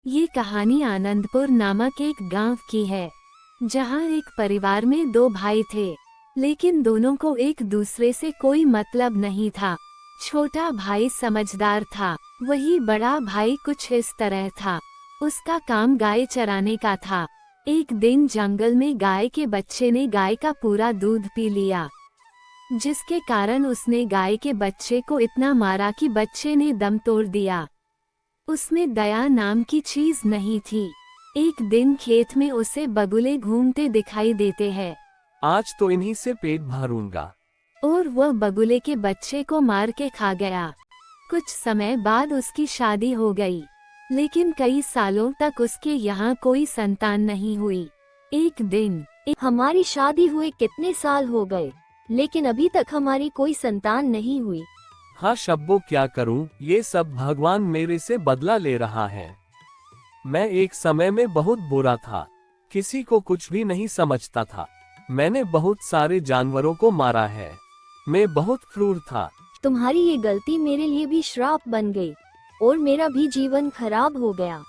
ये कहानी आनंदपुर नामक एक गांव की है, जहां एक परिवार में दो भाई थे, लेकिन दोनों को एक दूसरे से कोई मतलब नहीं था। छोटा भाई समझदार था, वही बड़ा भाई कुछ इस तरह था। उसका काम गाय चराने का था। एक दिन जंगल में गाय के बच्चे ने गाय का पूरा दूध पी लिया, जिसके कारण उसने गाय के बच्चे को इतना मारा कि बच्चे ने दम तोड़ दिया। उसमें दया नाम की चीज नहीं थी। एक दिन खेत में उसे बगुले घूमते दिखाई देते हैं। आज तो इन्हीं से पेट भरूंगा। और वह बगुले के बच्चे को मार के खा गया। कुछ समय बाद उसकी शादी हो गई, लेकिन कई सालों तक उसके यहाँ कोई संतान नहीं हुई। एक दिन हमारी शादी हुए कितने साल हो गए, लेकिन अभी तक हमारी कोई संतान नहीं हुई। हाँ शब्बो, क्या करूं, ये सब भगवान मेरे से बदला ले रहा है। मैं एक समय में बहुत बुरा था, किसी को कुछ भी नहीं समझता था। मैंने बहुत सारे जानवरों को मारा है। मैं बहुत क्रूर था। तुम्हारी ये गलती मेरे लिए भी श्राप बन गई और मेरा भी जीवन खराब हो गया।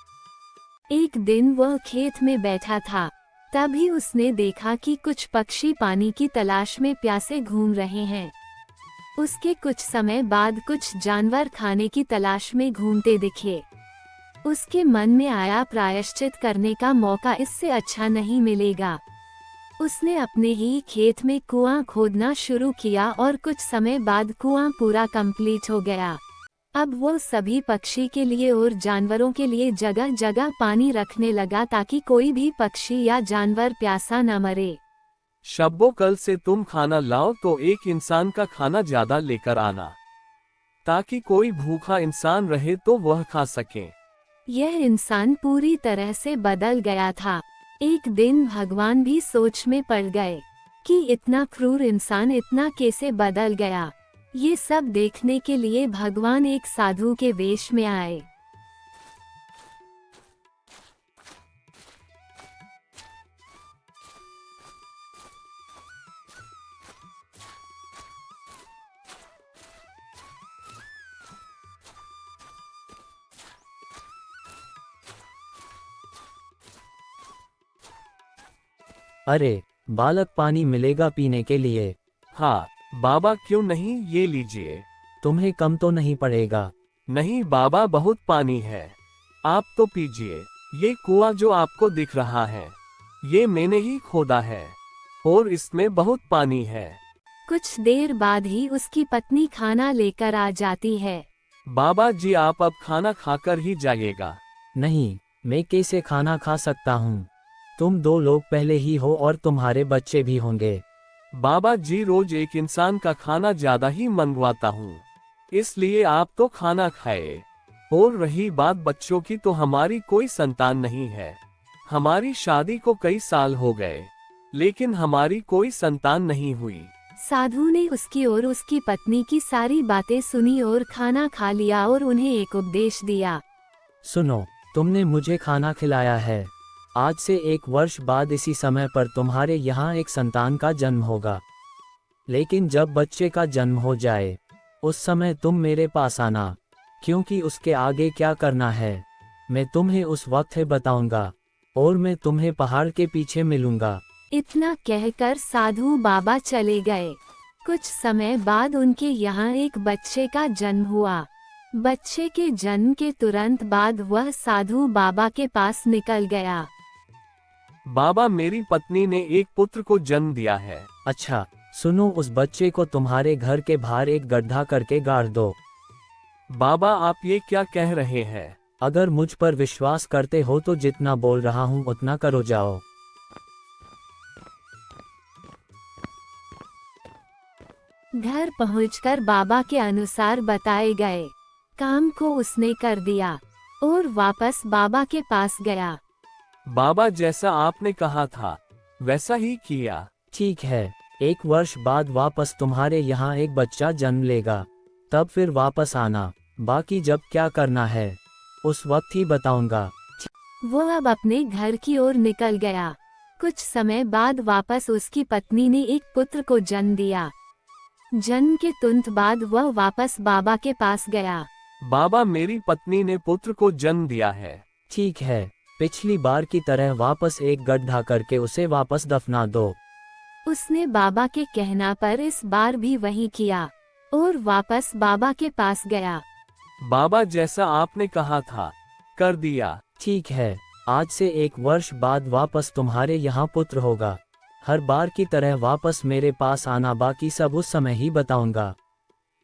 एक दिन वह खेत में बैठा था, तभी उसने देखा कि कुछ पक्षी पानी की तलाश में प्यासे घूम रहे हैं। उसके कुछ समय बाद कुछ जानवर खाने की तलाश में घूमते दिखे। उसके मन में आया, प्रायश्चित करने का मौका इससे अच्छा नहीं मिलेगा। उसने अपने ही खेत में कुआं खोदना शुरू किया और कुछ समय बाद कुआं पूरा कंप्लीट हो गया। अब वो सभी पक्षी के लिए और जानवरों के लिए जगह जगह पानी रखने लगा, ताकि कोई भी पक्षी या जानवर प्यासा न मरे। शब्बो, कल से तुम खाना लाओ तो एक इंसान का खाना ज्यादा लेकर आना, ताकि कोई भूखा इंसान रहे तो वह खा सके। यह इंसान पूरी तरह से बदल गया था। एक दिन भगवान भी सोच में पड़ गए कि इतना क्रूर इंसान इतना कैसे बदल गया। ये सब देखने के लिए भगवान एक साधु के वेश में आए। अरे बालक, पानी मिलेगा पीने के लिए? हाँ बाबा, क्यों नहीं, ये लीजिए। तुम्हें कम तो नहीं पड़ेगा? नहीं बाबा, बहुत पानी है, आप तो पीजिए। ये कुआं जो आपको दिख रहा है, ये मैंने ही खोदा है और इसमें बहुत पानी है। कुछ देर बाद ही उसकी पत्नी खाना लेकर आ जाती है। बाबा जी, आप अब खाना खाकर ही जाइएगा। नहीं, मैं कैसे खाना खा सकता हूँ? तुम दो लोग पहले ही हो और तुम्हारे बच्चे भी होंगे। बाबा जी, रोज एक इंसान का खाना ज्यादा ही मंगवाता हूँ, इसलिए आप तो खाना खाए। और रही बात बच्चों की, तो हमारी कोई संतान नहीं है। हमारी शादी को कई साल हो गए, लेकिन हमारी कोई संतान नहीं हुई। साधु ने उसकी और उसकी पत्नी की सारी बातें सुनी और खाना खा लिया और उन्हें एक उपदेश दिया। सुनो, तुमने मुझे खाना खिलाया है। आज से 1 वर्ष बाद इसी समय पर तुम्हारे यहाँ एक संतान का जन्म होगा। लेकिन जब बच्चे का जन्म हो जाए, उस समय तुम मेरे पास आना, क्योंकि उसके आगे क्या करना है मैं तुम्हें उस वक्त बताऊंगा, और मैं तुम्हें पहाड़ के पीछे मिलूंगा। इतना कहकर साधु बाबा चले गए। कुछ समय बाद उनके यहाँ एक बच्चे का जन्म हुआ। बच्चे के जन्म के तुरंत बाद वह साधु बाबा के पास निकल गया। बाबा, मेरी पत्नी ने एक पुत्र को जन्म दिया है। अच्छा सुनो, उस बच्चे को तुम्हारे घर के बाहर एक गड्ढा करके गाड़ दो। बाबा, आप ये क्या कह रहे हैं? अगर मुझ पर विश्वास करते हो तो जितना बोल रहा हूँ उतना करो, जाओ। घर पहुंचकर बाबा के अनुसार बताए गए काम को उसने कर दिया और वापस बाबा के पास गया। बाबा, जैसा आपने कहा था वैसा ही किया। ठीक है, 1 वर्ष बाद वापस तुम्हारे यहाँ एक बच्चा जन्म लेगा, तब फिर वापस आना। बाकी जब क्या करना है उस वक्त ही बताऊंगा। वो अब अपने घर की ओर निकल गया। कुछ समय बाद वापस उसकी पत्नी ने एक पुत्र को जन्म दिया। जन्म के तुरंत बाद वह वापस बाबा के पास गया। बाबा, मेरी पत्नी ने पुत्र को जन्म दिया है। ठीक है, पिछली बार की तरह वापस एक गड्ढा करके उसे वापस दफना दो। उसने बाबा के कहना पर इस बार भी वही किया और वापस बाबा के पास गया। बाबा जैसा आपने कहा था कर दिया। ठीक है, आज से 1 वर्ष बाद वापस तुम्हारे यहाँ पुत्र होगा। हर बार की तरह वापस मेरे पास आना, बाकी सब उस समय ही बताऊंगा।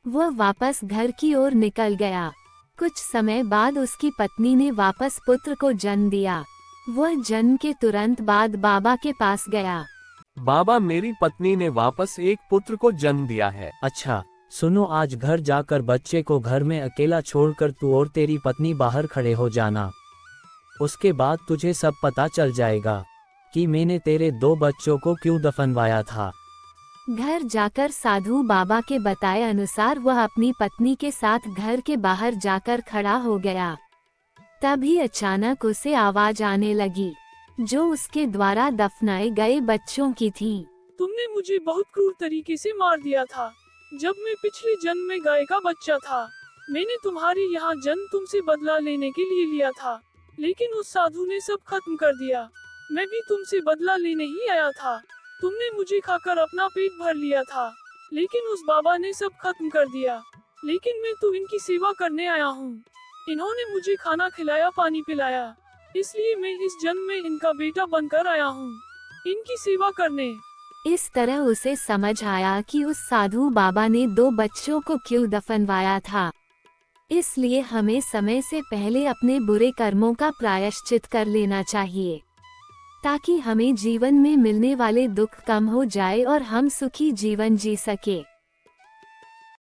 वह वापस घर की ओर निकल गया। कुछ समय बाद उसकी पत्नी ने वापस पुत्र को जन्म दिया। वह जन्म के तुरंत बाद बाबा के पास गया। बाबा, मेरी पत्नी ने वापस एक पुत्र को जन्म दिया है। अच्छा सुनो, आज घर जाकर बच्चे को घर में अकेला छोड़कर तू और तेरी पत्नी बाहर खड़े हो जाना। उसके बाद तुझे सब पता चल जाएगा कि मैंने तेरे 2 बच्चों को क्यों दफनवाया था। घर जाकर साधु बाबा के बताए अनुसार वह अपनी पत्नी के साथ घर के बाहर जाकर खड़ा हो गया। तभी अचानक उसे आवाज आने लगी, जो उसके द्वारा दफनाए गए बच्चों की थी। तुमने मुझे बहुत क्रूर तरीके से मार दिया था। जब मैं पिछले जन्म में गाय का बच्चा था, मैंने तुम्हारे यहाँ जन्म तुमसे बदला लेने के लिए लिया था, लेकिन उस साधु ने सब खत्म कर दिया। मैं भी तुमसे बदला लेने ही आया था। तुमने मुझे खाकर अपना पेट भर लिया था, लेकिन उस बाबा ने सब खत्म कर दिया। लेकिन मैं तो इनकी सेवा करने आया हूँ। इन्होंने मुझे खाना खिलाया, पानी पिलाया, इसलिए मैं इस जन्म में इनका बेटा बनकर आया हूँ, इनकी सेवा करने। इस तरह उसे समझ आया कि उस साधु बाबा ने 2 बच्चों को क्यों दफनवाया था। इसलिए हमें समय से पहले अपने बुरे कर्मों का प्रायश्चित कर लेना चाहिए, ताकि हमें जीवन में मिलने वाले दुख कम हो जाए और हम सुखी जीवन जी सके।